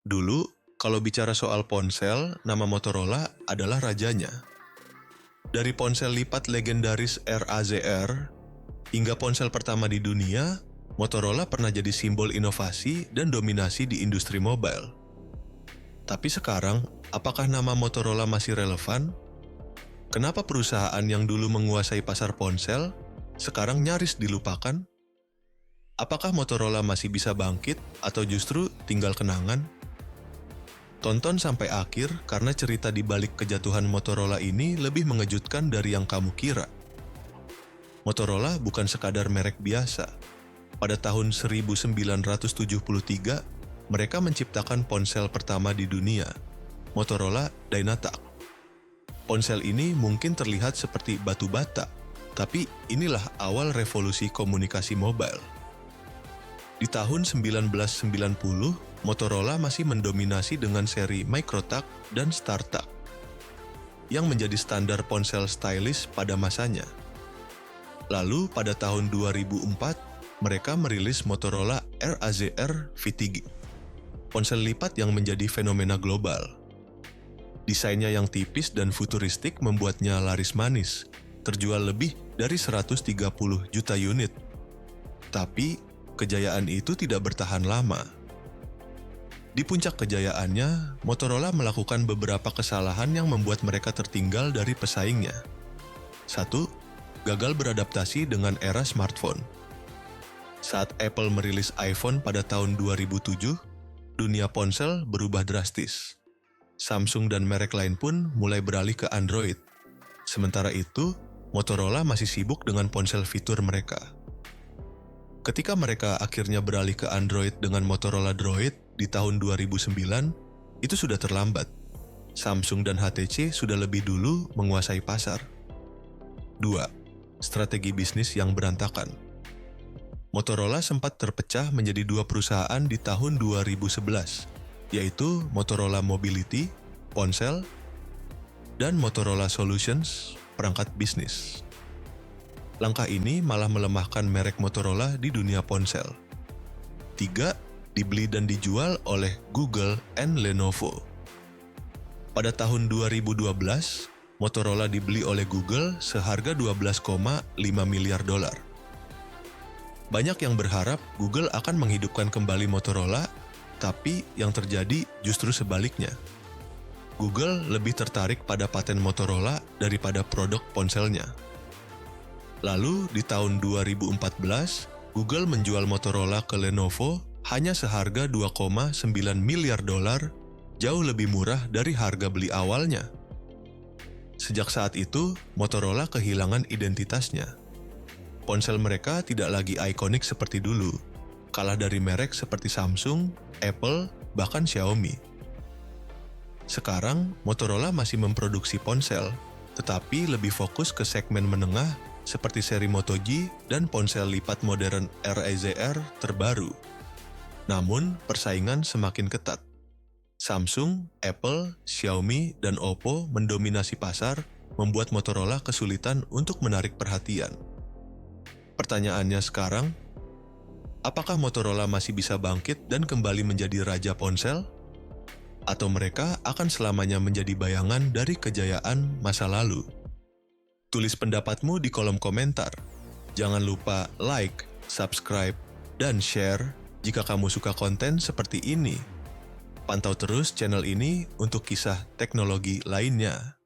Dulu, kalau bicara soal ponsel, nama Motorola adalah rajanya. Dari ponsel lipat legendaris RAZR hingga ponsel pertama di dunia, Motorola pernah jadi simbol inovasi dan dominasi di industri mobile. Tapi sekarang, apakah nama Motorola masih relevan? Kenapa perusahaan yang dulu menguasai pasar ponsel sekarang nyaris dilupakan? Apakah Motorola masih bisa bangkit atau justru tinggal kenangan? Tonton sampai akhir karena cerita di balik kejatuhan Motorola ini lebih mengejutkan dari yang kamu kira. Motorola bukan sekadar merek biasa. Pada tahun 1973, mereka menciptakan ponsel pertama di dunia, Motorola Dynatac. Ponsel ini mungkin terlihat seperti batu bata, tapi inilah awal revolusi komunikasi mobile. Di tahun 1990, Motorola masih mendominasi dengan seri Microtac dan StarTac, yang menjadi standar ponsel stylish pada masanya. Lalu pada tahun 2004, mereka merilis Motorola RAZR V3, ponsel lipat yang menjadi fenomena global. Desainnya yang tipis dan futuristik membuatnya laris manis, terjual lebih dari 130 juta unit. Tapi, kejayaan itu tidak bertahan lama. Di puncak kejayaannya, Motorola melakukan beberapa kesalahan yang membuat mereka tertinggal dari pesaingnya. 1. Gagal beradaptasi dengan era smartphone. Saat Apple merilis iPhone pada tahun 2007, dunia ponsel berubah drastis. Samsung dan merek lain pun mulai beralih ke Android. Sementara itu, Motorola masih sibuk dengan ponsel fitur mereka. Ketika mereka akhirnya beralih ke Android dengan Motorola Droid di tahun 2009, itu sudah terlambat. Samsung dan HTC sudah lebih dulu menguasai pasar. 2. Strategi bisnis yang berantakan. Motorola sempat terpecah menjadi dua perusahaan di tahun 2011, yaitu Motorola Mobility, ponsel, dan Motorola Solutions, perangkat bisnis. Langkah ini malah melemahkan merek Motorola di dunia ponsel. 3. Dibeli dan dijual oleh Google and Lenovo. Pada tahun 2012, Motorola dibeli oleh Google seharga 12,5 miliar dolar. Banyak yang berharap Google akan menghidupkan kembali Motorola, tapi yang terjadi justru sebaliknya. Google lebih tertarik pada paten Motorola daripada produk ponselnya. Lalu di tahun 2014, Google menjual Motorola ke Lenovo hanya seharga 2,9 miliar dolar, jauh lebih murah dari harga beli awalnya. Sejak saat itu, Motorola kehilangan identitasnya. Ponsel mereka tidak lagi ikonik seperti dulu, kalah dari merek seperti Samsung, Apple, bahkan Xiaomi. Sekarang, Motorola masih memproduksi ponsel, tetapi lebih fokus ke segmen menengah seperti seri Moto G dan ponsel lipat modern RAZR terbaru. Namun, persaingan semakin ketat. Samsung, Apple, Xiaomi, dan Oppo mendominasi pasar, membuat Motorola kesulitan untuk menarik perhatian. Pertanyaannya sekarang, apakah Motorola masih bisa bangkit dan kembali menjadi raja ponsel? Atau mereka akan selamanya menjadi bayangan dari kejayaan masa lalu? Tulis pendapatmu di kolom komentar. Jangan lupa like, subscribe, dan share jika kamu suka konten seperti ini. Pantau terus channel ini untuk kisah teknologi lainnya.